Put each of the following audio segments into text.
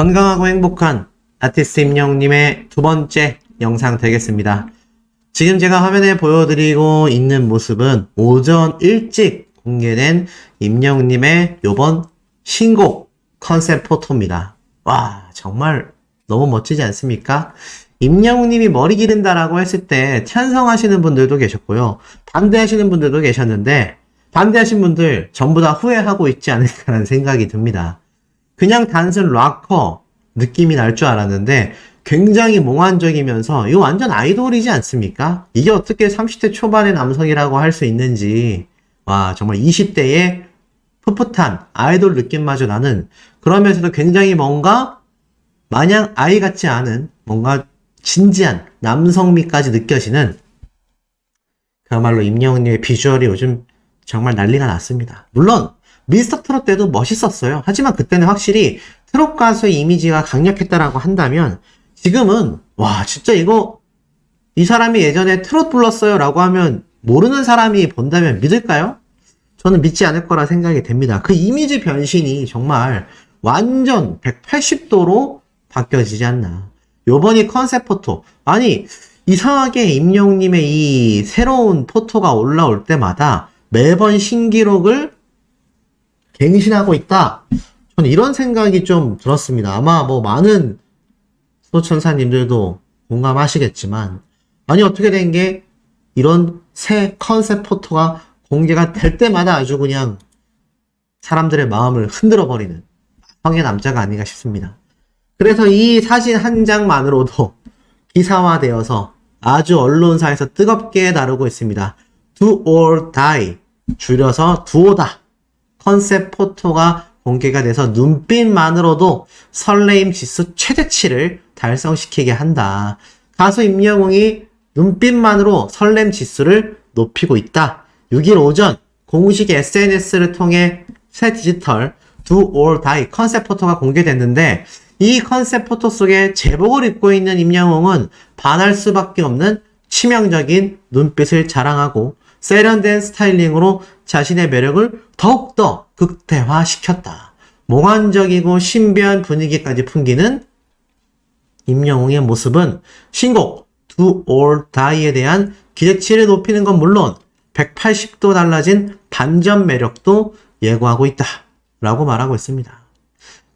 건강하고 행복한 아티스트 임영웅님의 두 번째 영상 되겠습니다. 지금 제가 화면에 보여드리고 있는 모습은 오전 일찍 공개된 임영웅님의 요번 신곡 컨셉 포토입니다. 와, 정말 너무 멋지지 않습니까? 임영웅님이 머리 기른다라고 했을 때 찬성하시는 분들도 계셨고요. 반대하시는 분들도 계셨는데 반대하신 분들 전부 다 후회하고 있지 않을까라는 생각이 듭니다. 그냥 단순 락커 느낌이 날 줄 알았는데 굉장히 몽환적이면서 이거 완전 아이돌이지 않습니까? 이게 어떻게 30대 초반의 남성이라고 할 수 있는지, 와, 정말 20대의 풋풋한 아이돌 느낌마저 나는, 그러면서도 굉장히 뭔가 마냥 아이 같지 않은 뭔가 진지한 남성미까지 느껴지는, 그야말로 임영웅님의 비주얼이 요즘 정말 난리가 났습니다. 물론 미스터 트롯 때도 멋있었어요. 하지만 그때는 확실히 트롯 가수의 이미지가 강력했다라고 한다면, 지금은 와, 진짜 이 사람이 예전에 트롯 불렀어요 라고 하면 모르는 사람이 본다면 믿을까요? 저는 믿지 않을 거라 생각이 됩니다. 그 이미지 변신이 정말 완전 180도로 바뀌어지지 않나. 요번이 컨셉 포토, 아니 이상하게 임영웅님의 이 새로운 포토가 올라올 때마다 매번 신기록을 갱신하고 있다. 저는 이런 생각이 좀 들었습니다. 아마 뭐 많은 소천사님들도 공감하시겠지만, 아니 어떻게 된 게 이런 새 컨셉 포토가 공개가 될 때마다 아주 그냥 사람들의 마음을 흔들어 버리는 성의 남자가 아닌가 싶습니다. 그래서 이 사진 한 장만으로도 기사화되어서 아주 언론사에서 뜨겁게 다루고 있습니다. Do or die, 줄여서 두오다. 컨셉 포토가 공개가 돼서 눈빛만으로도 설레임 지수 최대치를 달성시키게 한다. 가수 임영웅이 눈빛만으로 설렘 지수를 높이고 있다. 6일 오전 공식 SNS를 통해 새 디지털 Do or Die 컨셉 포토가 공개됐는데, 이 컨셉 포토 속에 제복을 입고 있는 임영웅은 반할 수밖에 없는 치명적인 눈빛을 자랑하고 세련된 스타일링으로 자신의 매력을 더욱더 극대화시켰다. 몽환적이고 신비한 분위기까지 풍기는 임영웅의 모습은 신곡 Do or Die에 대한 기대치를 높이는 건 물론 180도 달라진 반전 매력도 예고하고 있다 라고 말하고 있습니다.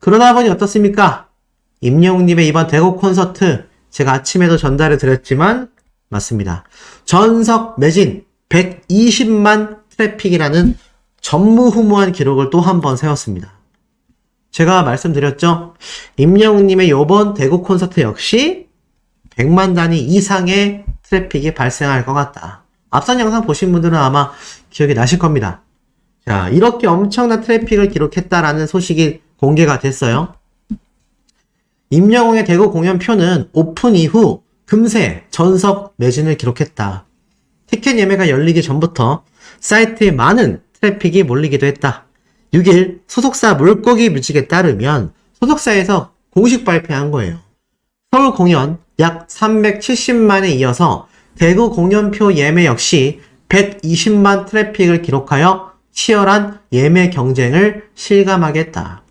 그러다 보니 어떻습니까? 임영웅님의 이번 대구 콘서트, 제가 아침에도 전달해 드렸지만 맞습니다. 전석 매진 120만 트래픽이라는 전무후무한 기록을 또 한 번 세웠습니다. 제가 말씀드렸죠? 임영웅님의 이번 대구 콘서트 역시 100만 단위 이상의 트래픽이 발생할 것 같다. 앞선 영상 보신 분들은 아마 기억이 나실 겁니다. 자, 이렇게 엄청난 트래픽을 기록했다라는 소식이 공개가 됐어요. 임영웅의 대구 공연표는 오픈 이후 금세 전석 매진을 기록했다. 티켓 예매가 열리기 전부터 사이트에 많은 트래픽이 몰리기도 했다. 6일 소속사 물고기 뮤직에 따르면 소속사에서 공식 발표한 거예요. 서울 공연 약 370만에 이어서 대구 공연표 예매 역시 120만 트래픽을 기록하여 치열한 예매 경쟁을 실감하겠다.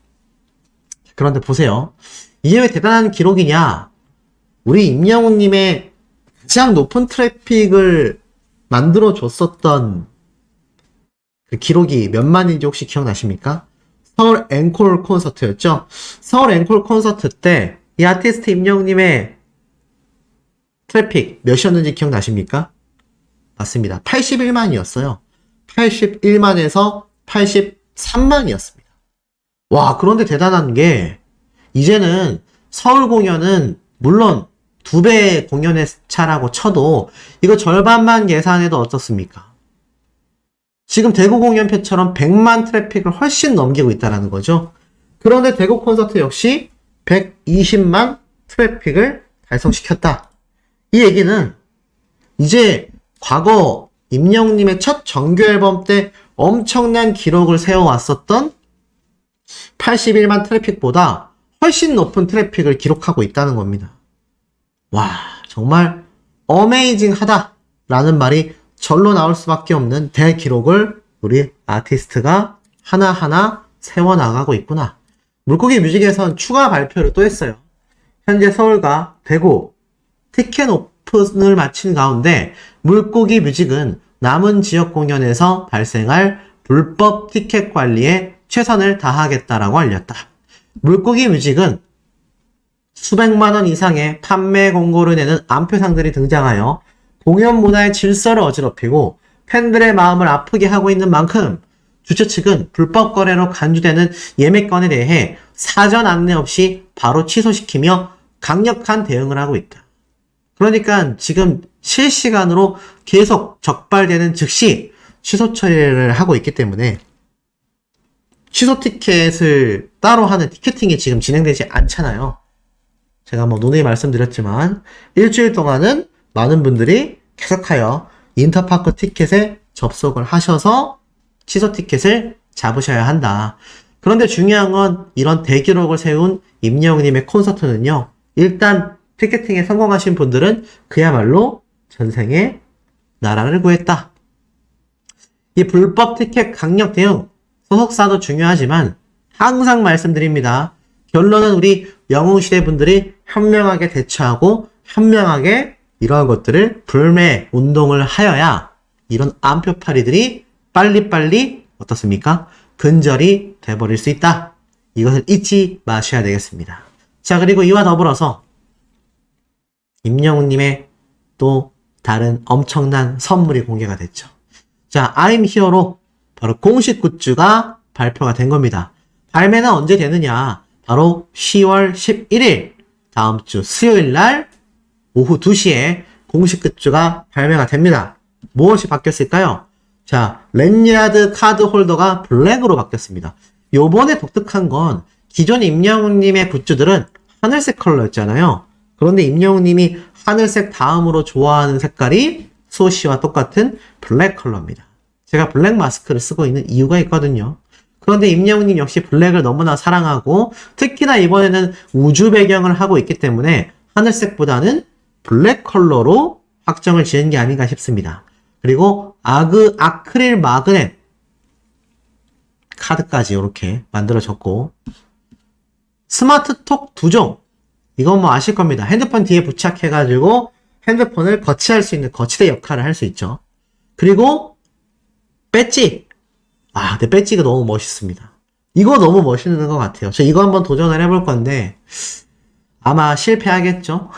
그런데 보세요. 이게 왜 대단한 기록이냐? 우리 임영웅님의 가장 높은 트래픽을 만들어줬었던 그 기록이 몇 만인지 혹시 기억나십니까? 서울 앵콜 콘서트였죠? 서울 앵콜 콘서트 때 이 아티스트 임영웅님의 트래픽 몇이었는지 기억나십니까? 맞습니다. 81만이었어요. 81만에서 83만이었습니다. 와, 그런데 대단한 게 이제는 서울 공연은 물론 2배 공연의 차라고 쳐도 이거 절반만 계산해도 어떻습니까? 지금 대구 공연표처럼 100만 트래픽을 훨씬 넘기고 있다는 거죠. 그런데 대구 콘서트 역시 120만 트래픽을 달성시켰다. 이 얘기는 이제 과거 임영웅님의 첫 정규 앨범 때 엄청난 기록을 세워왔었던 81만 트래픽보다 훨씬 높은 트래픽을 기록하고 있다는 겁니다. 와, 정말 어메이징하다 라는 말이 절로 나올 수밖에 없는 대기록을 우리 아티스트가 하나하나 세워나가고 있구나. 물고기 뮤직에선 추가 발표를 또 했어요. 현재 서울과 대구 티켓 오픈을 마친 가운데 물고기 뮤직은 남은 지역 공연에서 발생할 불법 티켓 관리에 최선을 다하겠다라고 알렸다. 물고기 뮤직은 수백만 원 이상의 판매 공고를 내는 암표상들이 등장하여 공연 문화의 질서를 어지럽히고 팬들의 마음을 아프게 하고 있는 만큼 주최 측은 불법 거래로 간주되는 예매건에 대해 사전 안내 없이 바로 취소시키며 강력한 대응을 하고 있다. 그러니까 지금 실시간으로 계속 적발되는 즉시 취소 처리를 하고 있기 때문에 취소 티켓을 따로 하는 티켓팅이 지금 진행되지 않잖아요. 제가 누누이 말씀드렸지만 일주일 동안은 많은 분들이 계속하여 인터파크 티켓에 접속을 하셔서 취소 티켓을 잡으셔야 한다. 그런데 중요한 건 이런 대기록을 세운 임영웅님의 콘서트는요. 일단 티켓팅에 성공하신 분들은 그야말로 전생에 나라를 구했다. 이 불법 티켓 강력 대응, 소속사도 중요하지만 항상 말씀드립니다. 결론은 우리 영웅시대 분들이 현명하게 대처하고 현명하게 이러한 것들을 불매 운동을 하여야 이런 암표파리들이 빨리빨리 어떻습니까? 근절이 돼버릴 수 있다. 이것을 잊지 마셔야 되겠습니다. 자, 그리고 이와 더불어서 임영웅님의 또 다른 엄청난 선물이 공개가 됐죠. 자, I'm Here로 바로 공식 굿즈가 발표가 된 겁니다. 발매는 언제 되느냐? 바로 10월 11일 다음 주 수요일 날 오후 2시에 공식 굿즈가 발매가 됩니다. 무엇이 바뀌었을까요? 자, 랜야드 카드 홀더가 블랙으로 바뀌었습니다. 요번에 독특한 건 기존 임영웅님의 굿즈들은 하늘색 컬러였잖아요. 그런데 임영웅님이 하늘색 다음으로 좋아하는 색깔이 수호씨와 똑같은 블랙 컬러입니다. 제가 블랙 마스크를 쓰고 있는 이유가 있거든요. 그런데 임영웅님 역시 블랙을 너무나 사랑하고 특히나 이번에는 우주 배경을 하고 있기 때문에 하늘색보다는 블랙 컬러로 확정을 지은 게 아닌가 싶습니다. 그리고 아크릴 마그넷 카드까지 이렇게 만들어졌고 스마트톡 2종 이건 아실 겁니다. 핸드폰 뒤에 부착해가지고 핸드폰을 거치할 수 있는 거치대 역할을 할 수 있죠. 그리고 배지 근데 배지가 너무 멋있습니다. 이거 너무 멋있는 것 같아요. 저 이거 한번 도전을 해볼 건데 아마 실패하겠죠.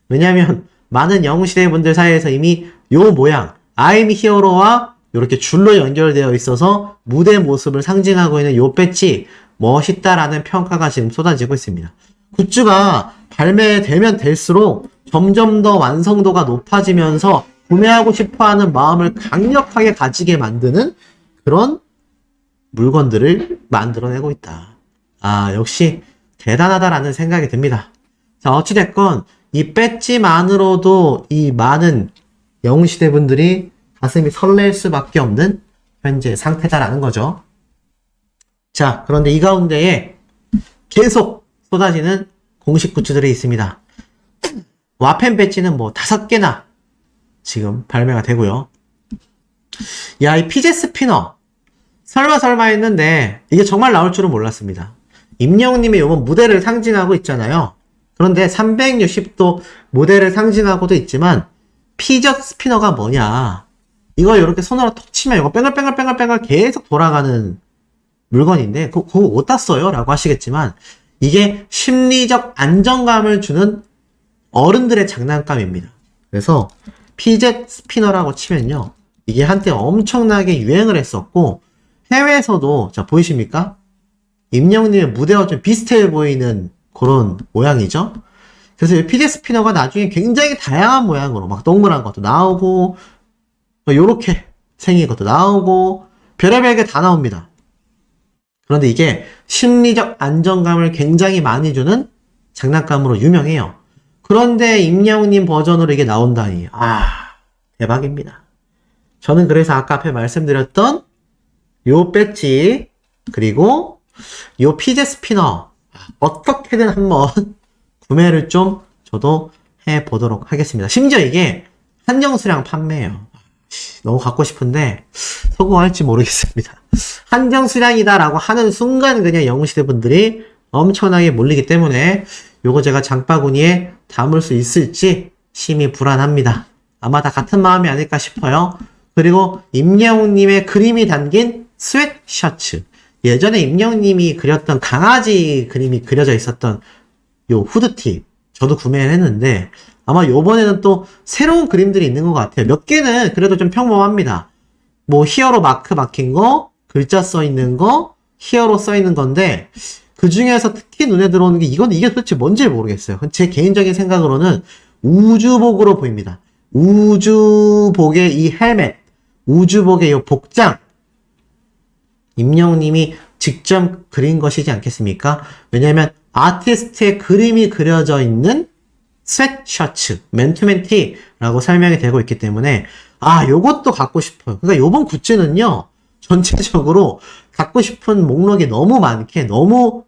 왜냐하면 많은 영웅시대 분들 사이에서 이미 요 모양 I'm Here와 이렇게 줄로 연결되어 있어서 무대 모습을 상징하고 있는 요 배지 멋있다라는 평가가 지금 쏟아지고 있습니다. 굿즈가 발매되면 될수록 점점 더 완성도가 높아지면서 구매하고 싶어하는 마음을 강력하게 가지게 만드는 그런 물건들을 만들어내고 있다. 역시 대단하다라는 생각이 듭니다. 자, 어찌됐건 이 배지만으로도 이 많은 영웅시대 분들이 가슴이 설렐 수밖에 없는 현재 상태다라는 거죠. 자, 그런데 이 가운데에 계속 쏟아지는 공식 굿즈들이 있습니다. 와펜 배지는 5개나 지금 발매가 되고요. 야, 이 피제 스피너 설마 했는데 이게 정말 나올 줄은 몰랐습니다. 임영웅님이 이번 무대를 상징하고 있잖아요. 그런데 360도 무대를 상징하고도 있지만 피저 스피너가 뭐냐? 이걸 이렇게 손으로 톡 치면 이거 뺑글뺑글 계속 돌아가는 물건인데 그거 어디다 써요? 라고 하시겠지만 이게 심리적 안정감을 주는 어른들의 장난감입니다. 그래서 피젯 스피너라고 치면요. 이게 한때 엄청나게 유행을 했었고 해외에서도 자 보이십니까? 임영웅님의 무대와 좀 비슷해 보이는 그런 모양이죠. 그래서 이 피젯 스피너가 나중에 굉장히 다양한 모양으로 막 동그란 것도 나오고 요렇게 생긴 것도 나오고 별의별 게 다 나옵니다. 그런데 이게 심리적 안정감을 굉장히 많이 주는 장난감으로 유명해요. 그런데 임영웅님 버전으로 이게 나온다니 대박입니다. 저는 그래서 아까 앞에 말씀드렸던 요 배지 그리고 요 피제 스피너 어떻게든 한번 구매를 좀 저도 해보도록 하겠습니다. 심지어 이게 한정 수량 판매예요. 너무 갖고 싶은데 성공할지 모르겠습니다. 한정수량이다라고 하는 순간 그냥 영웅시대 분들이 엄청나게 몰리기 때문에 요거 제가 장바구니에 담을 수 있을지 심히 불안합니다. 아마 다 같은 마음이 아닐까 싶어요. 그리고 임영웅님의 그림이 담긴 스웨트셔츠. 예전에 임영웅님이 그렸던 강아지 그림이 그려져 있었던 요 후드티 저도 구매를 했는데 아마 요번에는 또 새로운 그림들이 있는 것 같아요. 몇 개는 그래도 좀 평범합니다. 뭐 히어로 마크 박힌 거, 글자 써 있는 거, 히어로 써 있는 건데 그 중에서 특히 눈에 들어오는 게 이게 도대체 뭔지 모르겠어요. 제 개인적인 생각으로는 우주복으로 보입니다. 우주복의 이 헬멧, 우주복의 이 복장 임영웅님이 직접 그린 것이지 않겠습니까? 왜냐하면 아티스트의 그림이 그려져 있는 스웨트셔츠, 맨투맨티라고 설명이 되고 있기 때문에 요것도 갖고 싶어요. 그러니까 요번 굿즈는요 전체적으로 갖고 싶은 목록이 너무 많게 너무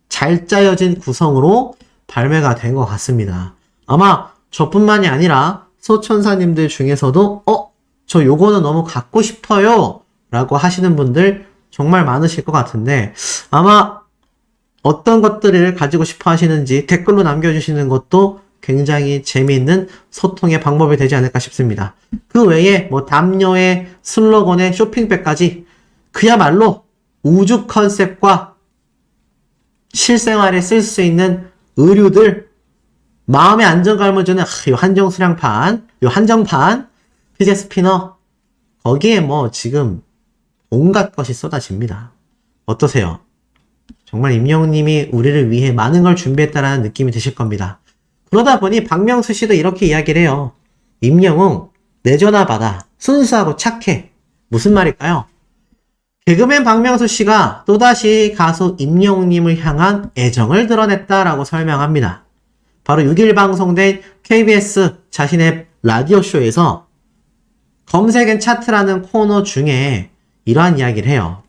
잘 짜여진 구성으로 발매가 된 것 같습니다. 아마 저뿐만이 아니라 소천사님들 중에서도 저 요거는 너무 갖고 싶어요 라고 하시는 분들 정말 많으실 것 같은데 아마 어떤 것들을 가지고 싶어 하시는지 댓글로 남겨주시는 것도 굉장히 재미있는 소통의 방법이 되지 않을까 싶습니다. 그 외에 뭐 담요에 슬로건에 쇼핑백까지 그야말로 우주 컨셉과 실생활에 쓸 수 있는 의류들 마음의 안정감을 주는 요 한정수량판, 요 한정판, 피제 스피너 거기에 뭐 지금 온갖 것이 쏟아집니다. 어떠세요? 정말 임영웅님이 우리를 위해 많은 걸 준비했다라는 느낌이 드실 겁니다. 그러다 보니 박명수 씨도 이렇게 이야기를 해요. 임영웅, 내 전화 받아. 순수하고 착해. 무슨 말일까요? 개그맨 박명수 씨가 또다시 가수 임영웅님을 향한 애정을 드러냈다라고 설명합니다. 바로 6일 방송된 KBS 자신의 라디오쇼에서 검색앤 차트라는 코너 중에 이러한 이야기를 해요.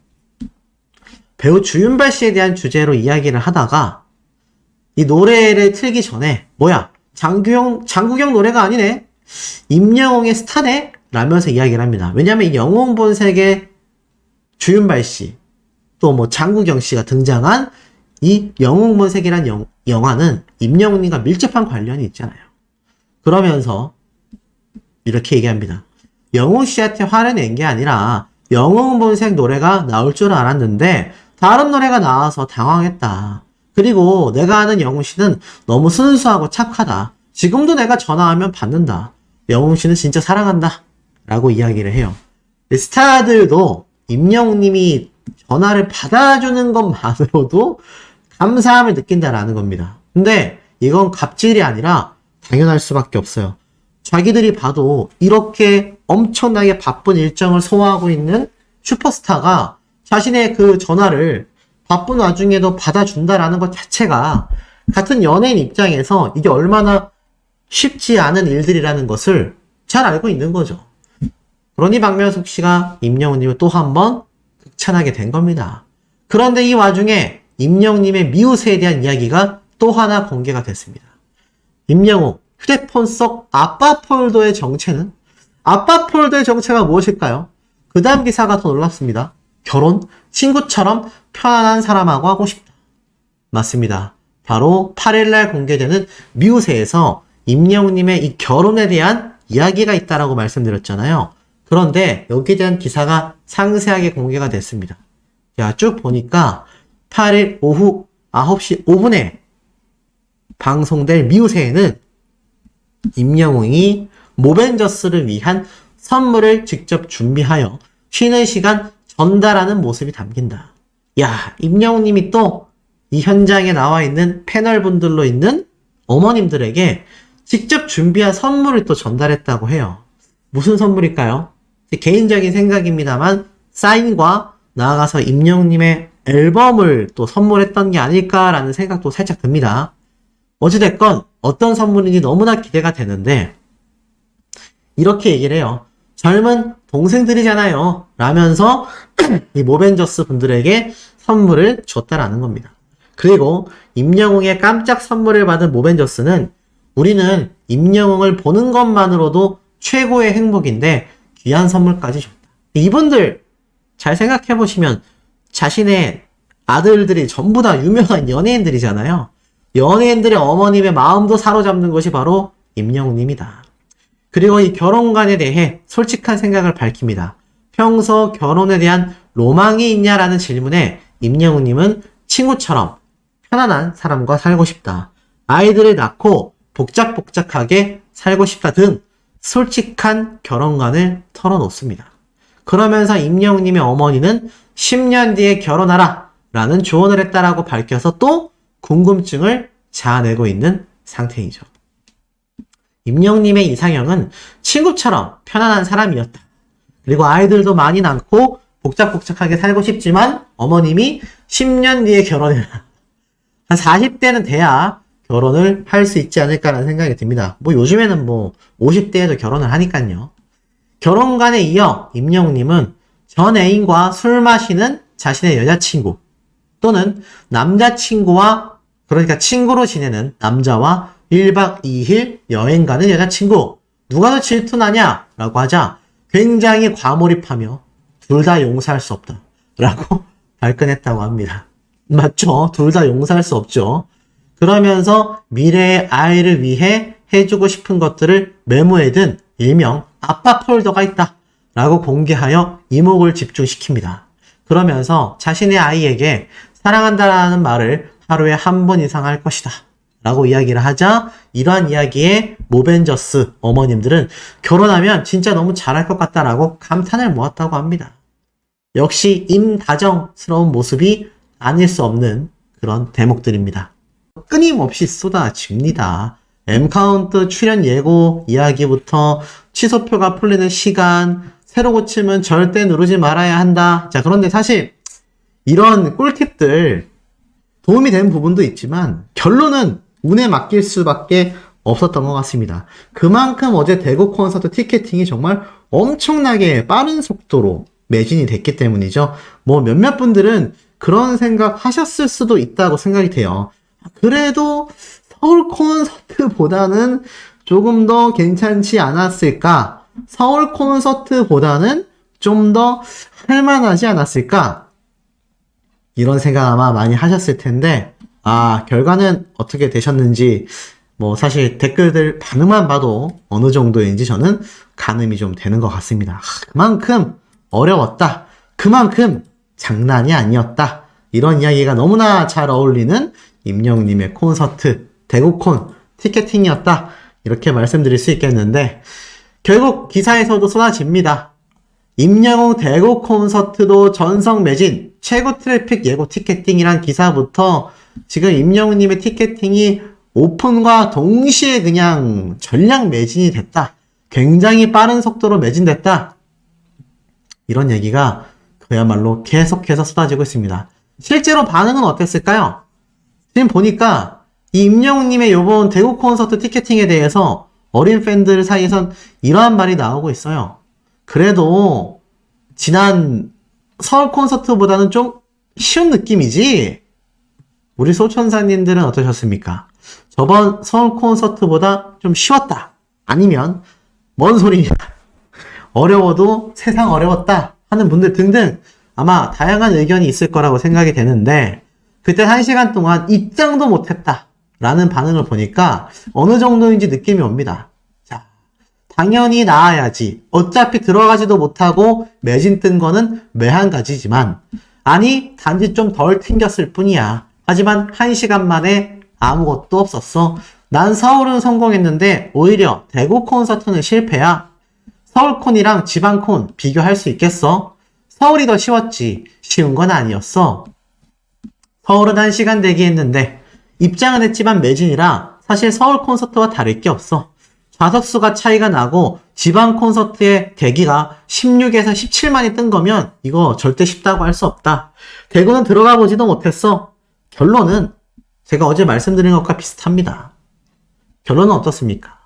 배우 주윤발 씨에 대한 주제로 이야기를 하다가 이 노래를 틀기 전에 장국영 노래가 아니네? 임영웅의 스타네? 라면서 이야기를 합니다. 왜냐면 이 영웅 본색의 주윤발 씨, 또 뭐 장국영 씨가 등장한 이 영웅 본색이란 영화는 임영웅님과 밀접한 관련이 있잖아요. 그러면서 이렇게 얘기합니다. 영웅 씨한테 화를 낸 게 아니라 영웅 본색 노래가 나올 줄 알았는데 다른 노래가 나와서 당황했다. 그리고 내가 아는 영웅 씨는 너무 순수하고 착하다. 지금도 내가 전화하면 받는다. 영웅 씨는 진짜 사랑한다. 라고 이야기를 해요. 스타들도 임영웅님이 전화를 받아주는 것만으로도 감사함을 느낀다라는 겁니다. 근데 이건 갑질이 아니라 당연할 수밖에 없어요. 자기들이 봐도 이렇게 엄청나게 바쁜 일정을 소화하고 있는 슈퍼스타가 자신의 그 전화를 바쁜 와중에도 받아준다라는 것 자체가 같은 연예인 입장에서 이게 얼마나 쉽지 않은 일들이라는 것을 잘 알고 있는 거죠. 그러니 박명숙 씨가 임영웅님을 또 한 번 극찬하게 된 겁니다. 그런데 이 와중에 임영웅님의 미우새에 대한 이야기가 또 하나 공개가 됐습니다. 임영웅 휴대폰 속 아빠 폴더의 정체는? 아빠 폴더의 정체가 무엇일까요? 그 다음 기사가 더 놀랍습니다. 결혼, 친구처럼 편안한 사람하고 하고 싶다. 맞습니다. 바로 8일날 공개되는 미우새에서 임영웅님의 이 결혼에 대한 이야기가 있다라고 말씀드렸잖아요. 그런데 여기에 대한 기사가 상세하게 공개가 됐습니다. 자, 쭉 보니까 8일 오후 9시 5분에 방송될 미우새에는 임영웅이 모벤져스를 위한 선물을 직접 준비하여 쉬는 시간 전달하는 모습이 담긴다. 야, 임영웅님이 또 이 현장에 나와 있는 패널분들로 있는 어머님들에게 직접 준비한 선물을 또 전달했다고 해요. 무슨 선물일까요? 제 개인적인 생각입니다만 사인과 나아가서 임영웅님의 앨범을 또 선물했던 게 아닐까라는 생각도 살짝 듭니다. 어찌됐건 어떤 선물인지 너무나 기대가 되는데 이렇게 얘기를 해요. 젊은 동생들이잖아요. 라면서 이 모벤져스 분들에게 선물을 줬다라는 겁니다. 그리고 임영웅의 깜짝 선물을 받은 모벤져스는 우리는 임영웅을 보는 것만으로도 최고의 행복인데 귀한 선물까지 줬다. 이분들 잘 생각해 보시면 자신의 아들들이 전부 다 유명한 연예인들이잖아요. 연예인들의 어머님의 마음도 사로잡는 것이 바로 임영웅님이다. 그리고 이 결혼관에 대해 솔직한 생각을 밝힙니다. 평소 결혼에 대한 로망이 있냐라는 질문에 임영웅님은 친구처럼 편안한 사람과 살고 싶다. 아이들을 낳고 복작복작하게 살고 싶다 등 솔직한 결혼관을 털어놓습니다. 그러면서 임영웅님의 어머니는 10년 뒤에 결혼하라 라는 조언을 했다라고 밝혀서 또 궁금증을 자아내고 있는 상태이죠. 임영웅님의 이상형은 친구처럼 편안한 사람이었다. 그리고 아이들도 많이 낳고 복작복작하게 살고 싶지만 어머님이 10년 뒤에 결혼해라. 한 40대는 돼야 결혼을 할 수 있지 않을까라는 생각이 듭니다. 뭐 요즘에는 뭐 50대에도 결혼을 하니까요. 결혼관에 이어 임영웅님은 전 애인과 술 마시는 자신의 여자친구 또는 남자친구와 그러니까 친구로 지내는 남자와 1박 2일 여행 가는 여자친구 누가 더 질투나냐? 라고 하자 굉장히 과몰입하며 둘 다 용서할 수 없다 라고 발끈했다고 합니다. 맞죠? 둘 다 용서할 수 없죠. 그러면서 미래의 아이를 위해 해주고 싶은 것들을 메모해둔 일명 아빠 폴더가 있다 라고 공개하여 이목을 집중시킵니다. 그러면서 자신의 아이에게 사랑한다라는 말을 하루에 한 번 이상 할 것이다 라고 이야기를 하자 이러한 이야기에 모벤저스 어머님들은 결혼하면 진짜 너무 잘할 것 같다라고 감탄을 모았다고 합니다. 역시 임다정스러운 모습이 아닐 수 없는 그런 대목들입니다. 끊임없이 쏟아집니다. M카운트 출연 예고 이야기부터 취소표가 풀리는 시간, 새로 고침은 절대 누르지 말아야 한다. 자, 그런데 사실 이런 꿀팁들 도움이 되는 부분도 있지만 결론은 운에 맡길 수밖에 없었던 것 같습니다. 그만큼 어제 대구 콘서트 티켓팅이 정말 엄청나게 빠른 속도로 매진이 됐기 때문이죠. 뭐 몇몇 분들은 그런 생각 하셨을 수도 있다고 생각이 돼요. 그래도 서울 콘서트보다는 조금 더 괜찮지 않았을까? 서울 콘서트보다는 좀 더 할만하지 않았을까? 이런 생각 아마 많이 하셨을 텐데, 결과는 어떻게 되셨는지, 뭐 사실 댓글들 반응만 봐도 어느 정도인지 저는 가늠이 좀 되는 것 같습니다. 그만큼 어려웠다. 그만큼 장난이 아니었다. 이런 이야기가 너무나 잘 어울리는 임영웅님의 콘서트, 대구콘 티켓팅이었다. 이렇게 말씀드릴 수 있겠는데, 결국 기사에서도 쏟아집니다. 임영웅 대구 콘서트도 전석 매진, 최고 트래픽 예고 티켓팅이란 기사부터 지금 임영웅님의 티켓팅이 오픈과 동시에 그냥 전량 매진이 됐다. 굉장히 빠른 속도로 매진됐다. 이런 얘기가 그야말로 계속해서 쏟아지고 있습니다. 실제로 반응은 어땠을까요? 지금 보니까 이 임영웅님의 요번 대구 콘서트 티켓팅에 대해서 어린 팬들 사이에선 이러한 말이 나오고 있어요. 그래도 지난 서울 콘서트보다는 좀 쉬운 느낌이지? 우리 소천사님들은 어떠셨습니까? 저번 서울 콘서트보다 좀 쉬웠다. 아니면 뭔 소리냐? 어려워도 세상 어려웠다 하는 분들 등등 아마 다양한 의견이 있을 거라고 생각이 되는데 그때 1시간 동안 입장도 못했다 라는 반응을 보니까 어느 정도인지 느낌이 옵니다. 자, 당연히 나아야지. 어차피 들어가지도 못하고 매진 뜬 거는 매한가지지만 아니 단지 좀 덜 튕겼을 뿐이야. 하지만 1시간 만에 아무것도 없었어. 난 서울은 성공했는데 오히려 대구 콘서트는 실패야. 서울콘이랑 지방콘 비교할 수 있겠어? 서울이 더 쉬웠지. 쉬운 건 아니었어. 서울은 1시간 대기했는데 입장은 했지만 매진이라 사실 서울 콘서트와 다를 게 없어. 좌석수가 차이가 나고 지방 콘서트의 대기가 16에서 17만이 뜬 거면 이거 절대 쉽다고 할 수 없다. 대구는 들어가 보지도 못했어. 결론은 제가 어제 말씀드린 것과 비슷합니다. 결론은 어떻습니까?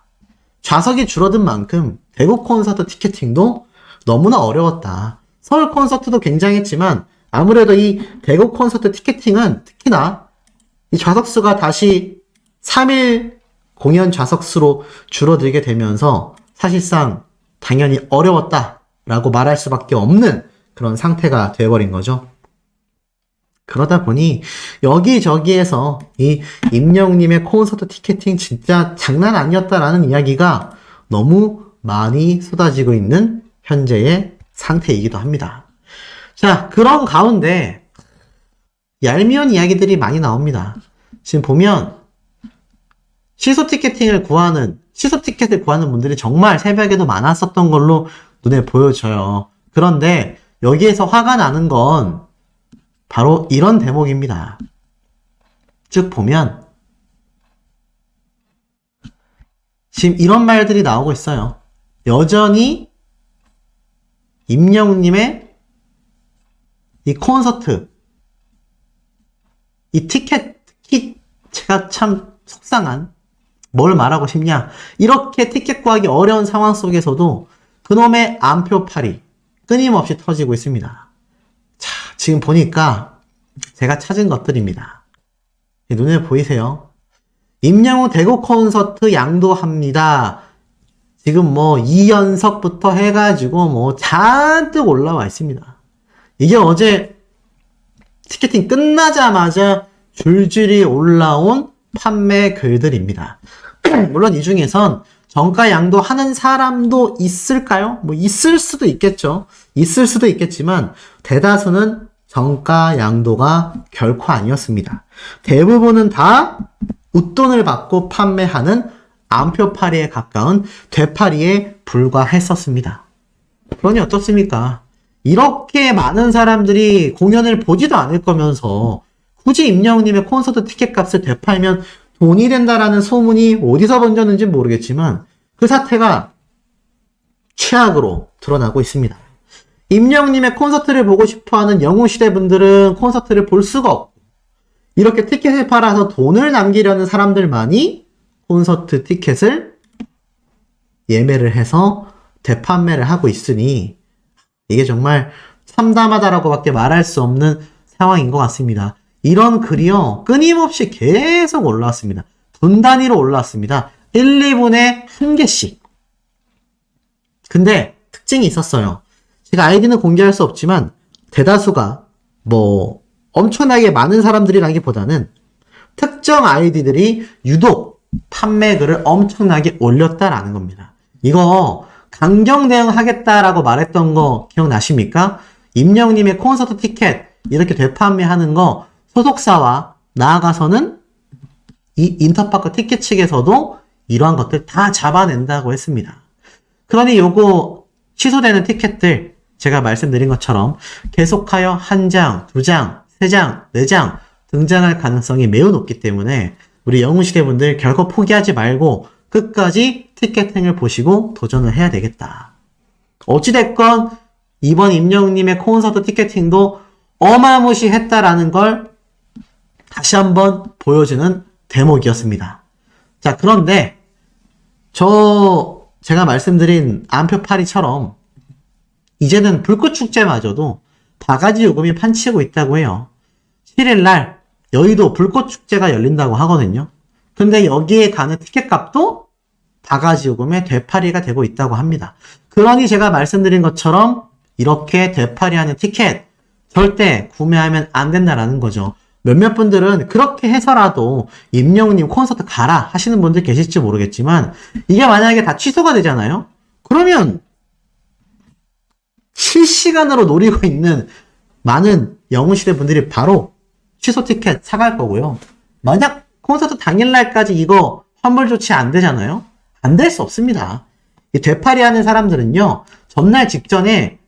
좌석이 줄어든 만큼 대구 콘서트 티켓팅도 너무나 어려웠다. 서울 콘서트도 굉장했지만 아무래도 이 대구 콘서트 티켓팅은 특히나 이 좌석수가 다시 3일 공연 좌석수로 줄어들게 되면서 사실상 당연히 어려웠다 라고 말할 수밖에 없는 그런 상태가 되어버린 거죠. 그러다 보니 여기저기에서 이 임영웅님의 콘서트 티켓팅 진짜 장난 아니었다라는 이야기가 너무 많이 쏟아지고 있는 현재의 상태이기도 합니다. 자, 그런 가운데 얄미운 이야기들이 많이 나옵니다. 지금 보면 취소 티켓을 구하는 분들이 정말 새벽에도 많았었던 걸로 눈에 보여져요. 그런데 여기에서 화가 나는 건 바로 이런 대목입니다. 쭉 보면 지금 이런 말들이 나오고 있어요. 여전히 임영웅님의 이 콘서트, 이 티켓, 특히 제가 참 속상한, 뭘 말하고 싶냐, 이렇게 티켓 구하기 어려운 상황 속에서도 그놈의 암표팔이 끊임없이 터지고 있습니다. 자, 지금 보니까 제가 찾은 것들입니다. 눈에 보이세요? 임영웅 대구 콘서트 양도합니다. 지금 뭐 2연석부터 해가지고 뭐 잔뜩 올라와 있습니다. 이게 어제 티켓팅 끝나자마자 줄줄이 올라온 판매 글들입니다. 물론 이 중에선 정가 양도하는 사람도 있을까요? 뭐 있을 수도 있겠죠. 있을 수도 있겠지만 대다수는 정가 양도가 결코 아니었습니다. 대부분은 다 웃돈을 받고 판매하는 암표팔이에 가까운 되팔이에 불과했었습니다. 그러니 어떻습니까? 이렇게 많은 사람들이 공연을 보지도 않을 거면서 굳이 임영웅님의 콘서트 티켓 값을 되팔면 돈이 된다라는 소문이 어디서 번졌는지 모르겠지만 그 사태가 최악으로 드러나고 있습니다. 임영웅님의 콘서트를 보고 싶어하는 영웅시대 분들은 콘서트를 볼 수가 없고 이렇게 티켓을 팔아서 돈을 남기려는 사람들만이 콘서트 티켓을 예매를 해서 대판매를 하고 있으니 이게 정말 참담하다라고 밖에 말할 수 없는 상황인 것 같습니다. 이런 글이요, 끊임없이 계속 올라왔습니다. 분 단위로 올라왔습니다. 1, 2분에 한 개씩. 근데 특징이 있었어요. 제가 아이디는 공개할 수 없지만 대다수가 뭐 엄청나게 많은 사람들이라기보다는 특정 아이디들이 유독 판매글을 엄청나게 올렸다라는 겁니다. 이거 강경 대응하겠다라고 말했던 거 기억나십니까? 임영웅님의 콘서트 티켓 이렇게 되판매하는 거 소속사와 나아가서는 이 인터파크 티켓 측에서도 이러한 것들 다 잡아낸다고 했습니다. 그러니 요거 취소되는 티켓들 제가 말씀드린 것처럼 계속하여 한 장, 두 장, 세 장, 네 장 등장할 가능성이 매우 높기 때문에 우리 영웅시대 분들 결코 포기하지 말고 끝까지 티켓팅을 보시고 도전을 해야 되겠다. 어찌됐건 이번 임영웅님의 콘서트 티켓팅도 어마무시했다라는 걸 다시 한번 보여주는 대목이었습니다. 자, 그런데 제가 말씀드린 암표파리처럼 이제는 불꽃축제마저도 바가지 요금이 판치고 있다고 해요. 7일날 여의도 불꽃축제가 열린다고 하거든요. 근데 여기에 가는 티켓값도 바가지 요금의 되팔이가 되고 있다고 합니다. 그러니 제가 말씀드린 것처럼 이렇게 되팔이하는 티켓 절대 구매하면 안 된다라는 거죠. 몇몇 분들은 그렇게 해서라도 임영웅님 콘서트 가라 하시는 분들 계실지 모르겠지만 이게 만약에 다 취소가 되잖아요. 그러면 실시간으로 노리고 있는 많은 영웅시대 분들이 바로 취소 티켓 사갈 거고요. 만약 콘서트 당일날까지 이거 환불 조치 안 되잖아요. 안 될 수 없습니다. 이 되팔이 하는 사람들은요, 전날 직전에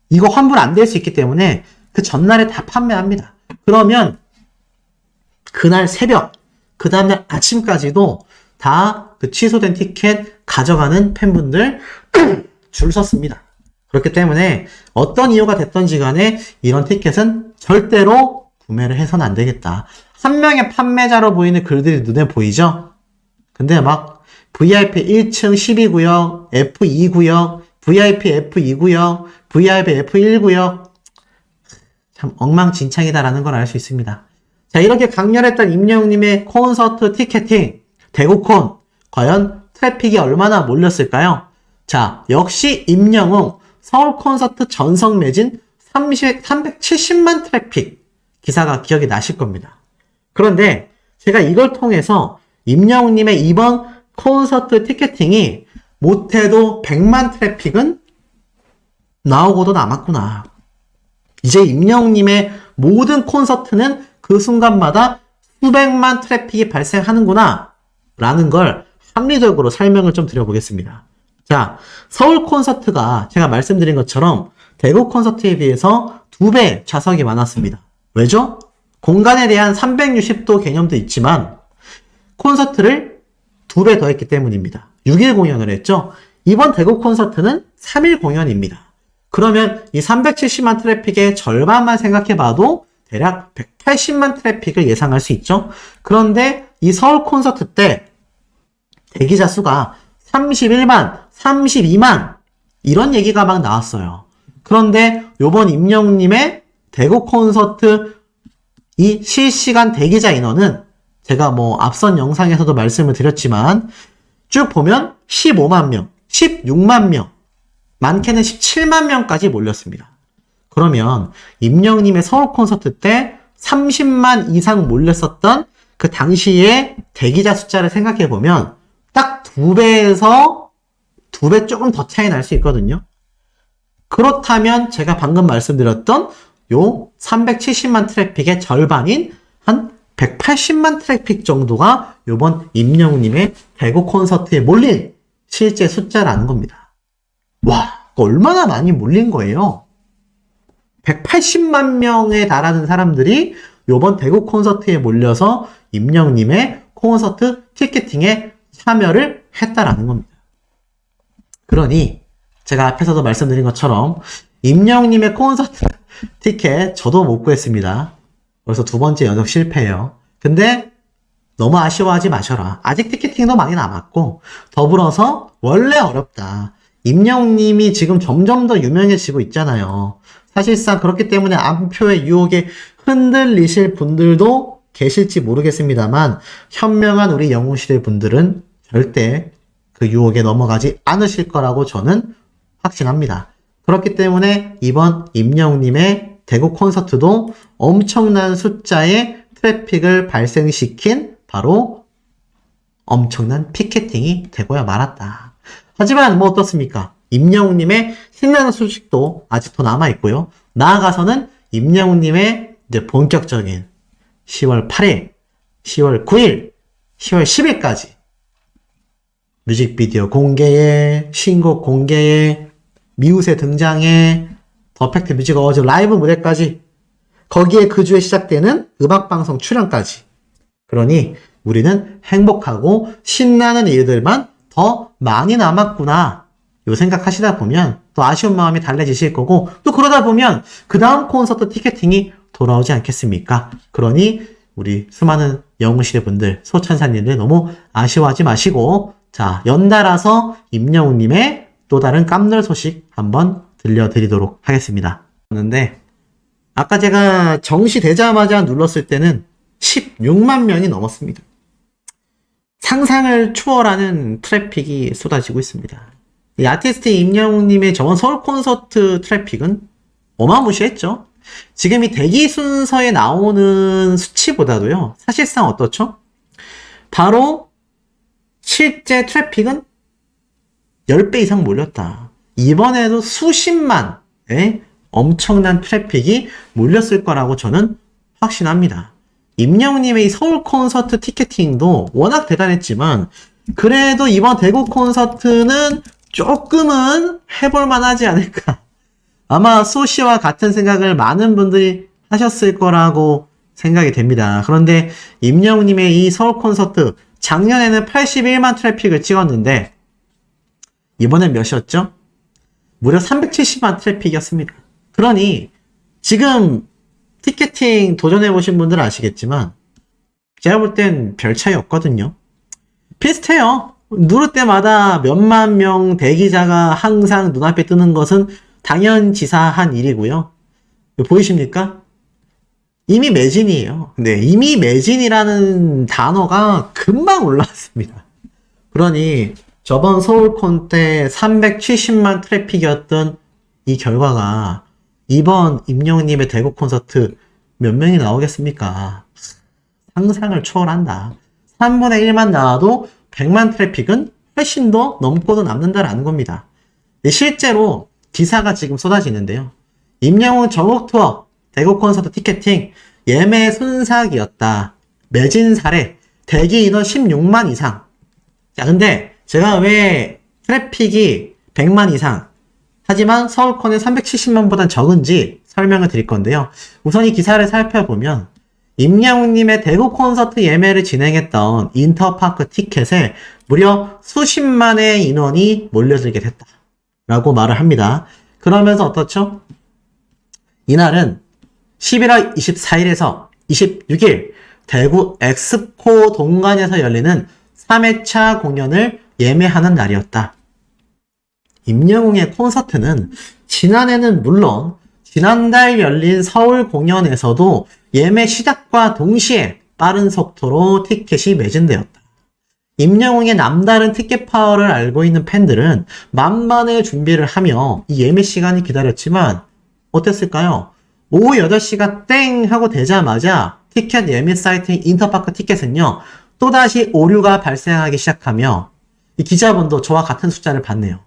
이거 환불 안 될 수 있기 때문에 그 전날에 다 판매합니다. 그러면 그날 새벽, 그 다음날 아침까지도 다 그 취소된 티켓 가져가는 팬분들 줄 섰습니다. 그렇기 때문에 어떤 이유가 됐던지 간에 이런 티켓은 절대로 구매를 해서는 안 되겠다. 한 명의 판매자로 보이는 글들이 눈에 보이죠? 근데 막 VIP 1층 12구역, F2구역, VIP F2구역, VIP F1구역 참 엉망진창이다라는 걸 알 수 있습니다. 자, 이렇게 강렬했던 임영웅님의 콘서트 티켓팅, 대구콘 과연 트래픽이 얼마나 몰렸을까요? 자, 역시 임영웅 서울 콘서트 전성 매진 370만 트래픽 기사가 기억이 나실 겁니다. 그런데 제가 이걸 통해서 임영웅님의 이번 콘서트 티켓팅이 못해도 100만 트래픽은 나오고도 남았구나. 이제 임영웅님의 모든 콘서트는 그 순간마다 수백만 트래픽이 발생하는구나 라는 걸 합리적으로 설명을 좀 드려보겠습니다. 자, 서울 콘서트가 제가 말씀드린 것처럼 대구 콘서트에 비해서 2배 좌석이 많았습니다. 왜죠? 공간에 대한 360도 개념도 있지만 콘서트를 2배 더 했기 때문입니다. 6일 공연을 했죠. 이번 대구 콘서트는 3일 공연입니다. 그러면 이 370만 트래픽의 절반만 생각해봐도 대략 180만 트래픽을 예상할 수 있죠. 그런데 이 서울 콘서트 때 대기자 수가 31만, 32만 이런 얘기가 막 나왔어요. 그런데 요번 임영웅님의 대구 콘서트 이 실시간 대기자 인원은 제가 앞선 영상에서도 말씀을 드렸지만 쭉 보면 15만 명, 16만 명, 많게는 17만 명까지 몰렸습니다. 그러면 임영웅님의 서울 콘서트 때 30만 이상 몰렸었던 그 당시의 대기자 숫자를 생각해보면 딱 2배에서 2배 조금 더 차이 날 수 있거든요. 그렇다면 제가 방금 말씀드렸던 요 370만 트래픽의 절반인 한 180만 트래픽 정도가 요번 임영웅님의 대구 콘서트에 몰린 실제 숫자라는 겁니다. 와, 얼마나 많이 몰린 거예요. 180만 명에 달하는 사람들이 요번 대구 콘서트에 몰려서 임영웅님의 콘서트 티켓팅에 참여를 했다라는 겁니다. 그러니 제가 앞에서도 말씀드린 것처럼 임영웅님의 콘서트 티켓 저도 못 구했습니다. 그래서 2번째 연속 실패예요. 근데 너무 아쉬워하지 마셔라. 아직 티켓팅도 많이 남았고 더불어서 원래 어렵다. 임영웅님이 지금 점점 더 유명해지고 있잖아요. 사실상 그렇기 때문에 암표의 유혹에 흔들리실 분들도 계실지 모르겠습니다만 현명한 우리 영웅시대 분들은 절대 그 유혹에 넘어가지 않으실 거라고 저는 확신합니다. 그렇기 때문에 이번 임영웅님의 대구 콘서트도 엄청난 숫자의 트래픽을 발생시킨 바로 엄청난 피켓팅이 되고야 말았다. 하지만 어떻습니까? 임영웅님의 신나는 소식도 아직 더 남아있고요. 나아가서는 임영웅님의 이제 본격적인 10월 8일, 10월 9일, 10월 10일까지 뮤직비디오 공개에, 신곡 공개에, 미우새 등장에, 더 팩트 뮤직 어워즈 라이브 무대까지 거기에 그 주에 시작되는 음악방송 출연까지. 그러니 우리는 행복하고 신나는 일들만 더 많이 남았구나 요 생각하시다 보면 또 아쉬운 마음이 달래지실 거고 또 그러다 보면 그 다음 콘서트 티켓팅이 돌아오지 않겠습니까? 그러니 우리 수많은 영웅시대 분들, 소천사님들 너무 아쉬워하지 마시고 자, 연달아서 임영웅님의 또 다른 깜놀 소식 한번 들려드리도록 하겠습니다. 그런데 아까 제가 정시되자마자 눌렀을 때는 16만 명이 넘었습니다. 상상을 초월하는 트래픽이 쏟아지고 있습니다. 이 아티스트 임영웅님의 저번 서울 콘서트 트래픽은 어마무시했죠. 지금 이 대기 순서에 나오는 수치보다도요, 사실상 어떻죠? 바로 실제 트래픽은 10배 이상 몰렸다. 이번에도 수십만의 엄청난 트래픽이 몰렸을 거라고 저는 확신합니다. 임영웅님의 이 서울 콘서트 티켓팅도 워낙 대단했지만 그래도 이번 대구 콘서트는 조금은 해볼만 하지 않을까. 아마 소씨와 같은 생각을 많은 분들이 하셨을 거라고 생각이 됩니다. 그런데 임영웅님의 이 서울 콘서트 작년에는 81만 트래픽을 찍었는데 이번엔 몇이었죠? 무려 370만 트래픽이었습니다. 그러니 지금 티켓팅 도전해보신 분들은 아시겠지만 제가 볼 땐 별 차이 없거든요. 비슷해요. 누를 때마다 몇만 명 대기자가 항상 눈앞에 뜨는 것은 당연지사한 일이고요. 보이십니까? 이미 매진이에요. 네, 이미 매진이라는 단어가 금방 올라왔습니다. 그러니 저번 서울콘 때 370만 트래픽이었던 이 결과가 이번 임영웅님의 대구 콘서트 몇 명이 나오겠습니까? 상상을 초월한다. 3분의 1만 나와도 100만 트래픽은 훨씬 더 넘고도 남는다라는 겁니다. 실제로 기사가 지금 쏟아지는데요. 임영웅 전국 투어 대구 콘서트 티켓팅 예매 순삭이었다. 매진 사례 대기 인원 16만 이상. 자, 근데 제가 왜 트래픽이 100만 이상 하지만 서울콘에 370만보단 적은지 설명을 드릴 건데요. 우선 이 기사를 살펴보면 임영웅님의 대구 콘서트 예매를 진행했던 인터파크 티켓에 무려 수십만의 인원이 몰려들게 됐다 라고 말을 합니다. 그러면서 어떻죠? 이날은 11월 24일에서 26일 대구 엑스포 동관에서 열리는 3회차 공연을 예매하는 날이었다. 임영웅의 콘서트는 지난해는 물론 지난달 열린 서울 공연에서도 예매 시작과 동시에 빠른 속도로 티켓이 매진되었다. 임영웅의 남다른 티켓 파워를 알고 있는 팬들은 만반의 준비를 하며 이 예매 시간이 기다렸지만 어땠을까요? 오후 8시가 땡 하고 되자마자 티켓 예매 사이트인 인터파크 티켓은요 또다시 오류가 발생하기 시작하며 이 기자분도 저와 같은 숫자를 봤네요.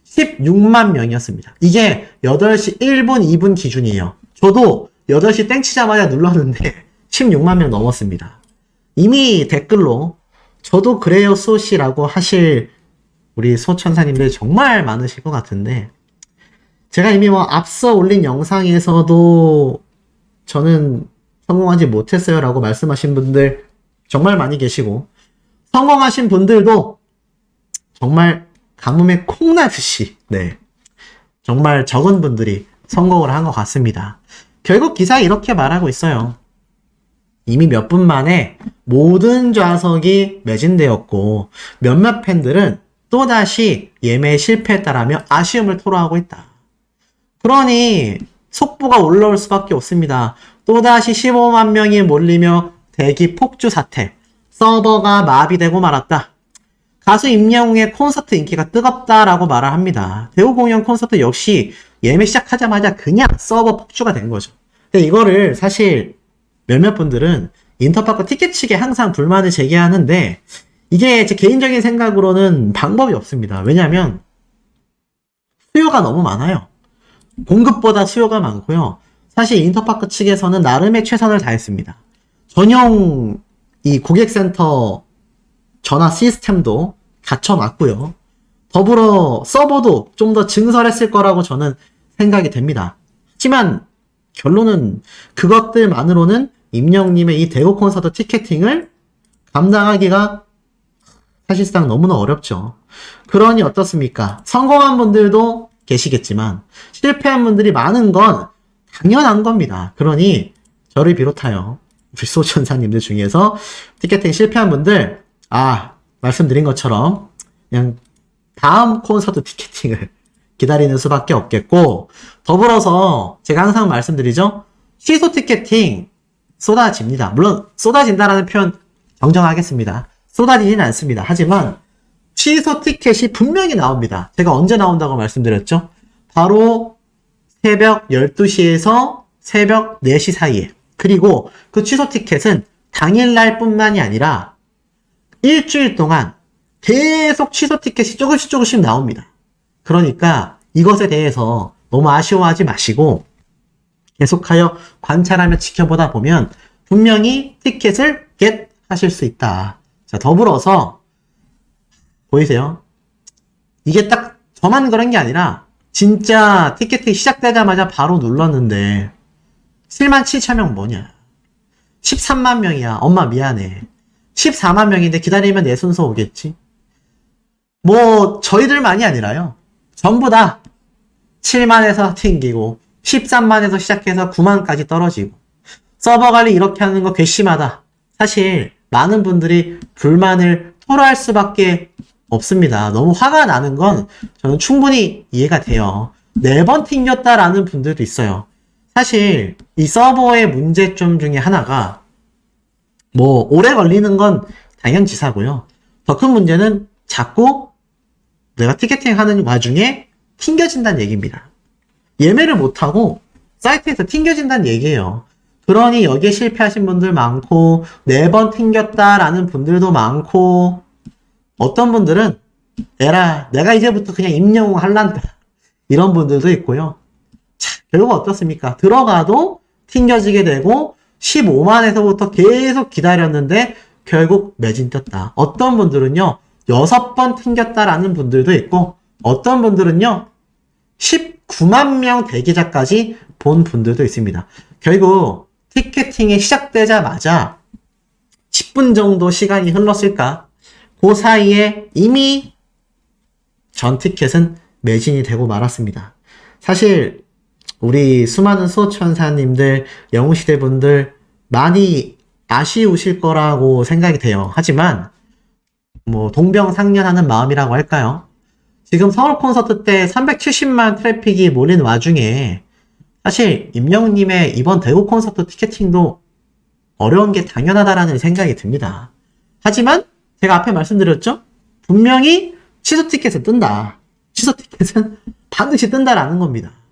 16만 명이었습니다. 이게 8시 1분 2분 기준이에요. 저도 8시 땡 치자마자 눌렀는데 16만 명 넘었습니다. 이미 댓글로 저도 그래요 소시라고 하실 우리 소천사님들 정말 많으실 것 같은데 제가 이미 앞서 올린 영상에서도 저는 성공하지 못했어요 라고 말씀하신 분들 정말 많이 계시고 성공하신 분들도 정말 가뭄에 콩나듯이 정말 적은 분들이 성공을 한 것 같습니다. 결국 기사에 이렇게 말하고 있어요. 이미 몇 분 만에 모든 좌석이 매진되었고 몇몇 팬들은 또다시 예매에 실패했다라며 아쉬움을 토로하고 있다. 그러니 속보가 올라올 수밖에 없습니다. 또다시 15만 명이 몰리며 대기 폭주 사태, 서버가 마비되고 말았다. 가수 임영웅의 콘서트 인기가 뜨겁다라고 말을 합니다. 대구 공연 콘서트 역시 예매 시작하자마자 그냥 서버 폭주가 된 거죠. 근데 이거를 사실 몇몇 분들은 인터파크 티켓 측에 항상 불만을 제기하는데 이게 제 개인적인 생각으로는 방법이 없습니다. 왜냐하면 수요가 너무 많아요. 공급보다 수요가 많고요. 사실 인터파크 측에서는 나름의 최선을 다했습니다. 전용 이 고객센터 전화 시스템도 갖춰놨고요. 더불어 서버도 좀 더 증설했을 거라고 저는 생각이 됩니다. 하지만 결론은 그것들만으로는 임영웅님의 이 대구 콘서트 티켓팅을 감당하기가 사실상 너무나 어렵죠. 그러니 어떻습니까? 성공한 분들도 계시겠지만 실패한 분들이 많은 건 당연한 겁니다. 그러니 저를 비롯하여 우리 소천사님들 중에서 티켓팅 실패한 분들 말씀드린 것처럼 그냥 다음 콘서트 티켓팅을 기다리는 수밖에 없겠고 더불어서 제가 항상 말씀드리죠. 취소 티켓팅 쏟아집니다. 물론 쏟아진다라는 표현 정정하겠습니다. 쏟아지진 않습니다. 하지만 취소 티켓이 분명히 나옵니다. 제가 언제 나온다고 말씀드렸죠? 바로 새벽 12시에서 새벽 4시 사이에. 그리고 그 취소 티켓은 당일날 뿐만이 아니라 일주일 동안 계속 취소 티켓이 조금씩 나옵니다. 그러니까 이것에 대해서 너무 아쉬워하지 마시고 계속하여 관찰하며 지켜보다 보면 분명히 티켓을 겟 하실 수 있다. 자, 더불어서 보이세요? 이게 딱 저만 그런 게 아니라 진짜 티켓이 시작되자마자 바로 눌렀는데 7만 7천 명 뭐냐? 13만 명이야. 엄마 미안해. 14만 명인데 기다리면 내 순서 오겠지? 저희들만이 아니라요. 전부 다 7만에서 튕기고 13만에서 시작해서 9만까지 떨어지고 서버 관리 이렇게 하는 거 괘씸하다. 사실 많은 분들이 불만을 토로할 수밖에 없습니다. 너무 화가 나는 건 저는 충분히 이해가 돼요. 4번 튕겼다라는 분들도 있어요. 사실 이 서버의 문제점 중에 하나가 오래 걸리는 건 당연지사고요. 더 큰 문제는 자꾸 내가 티켓팅 하는 와중에 튕겨진다는 얘기입니다. 예매를 못하고 사이트에서 튕겨진다는 얘기예요. 그러니 여기에 실패하신 분들 많고 4번 튕겼다라는 분들도 많고 어떤 분들은 에라 내가 이제부터 그냥 임영웅 할란다 이런 분들도 있고요. 자, 결국 어떻습니까? 들어가도 튕겨지게 되고 15만에서부터 계속 기다렸는데 결국 매진 떴다. 어떤 분들은요 6번 튕겼다라는 분들도 있고 어떤 분들은요 19만 명 대기자까지 본 분들도 있습니다. 결국 티켓팅이 시작되자마자 10분 정도 시간이 흘렀을까? 그 사이에 이미 전 티켓은 매진이 되고 말았습니다. 사실 우리 수많은 수호천사님들, 영웅시대 분들 많이 아쉬우실 거라고 생각이 돼요. 하지만 뭐 동병상련하는 마음이라고 할까요? 지금 서울 콘서트 때 370만 트래픽이 몰린 와중에 사실 임영웅님의 이번 대구 콘서트 티켓팅도 어려운 게 당연하다라는 생각이 듭니다. 하지만 제가 앞에 말씀드렸죠? 분명히 취소 티켓은 뜬다. 취소 티켓은 반드시 뜬다라는 겁니다.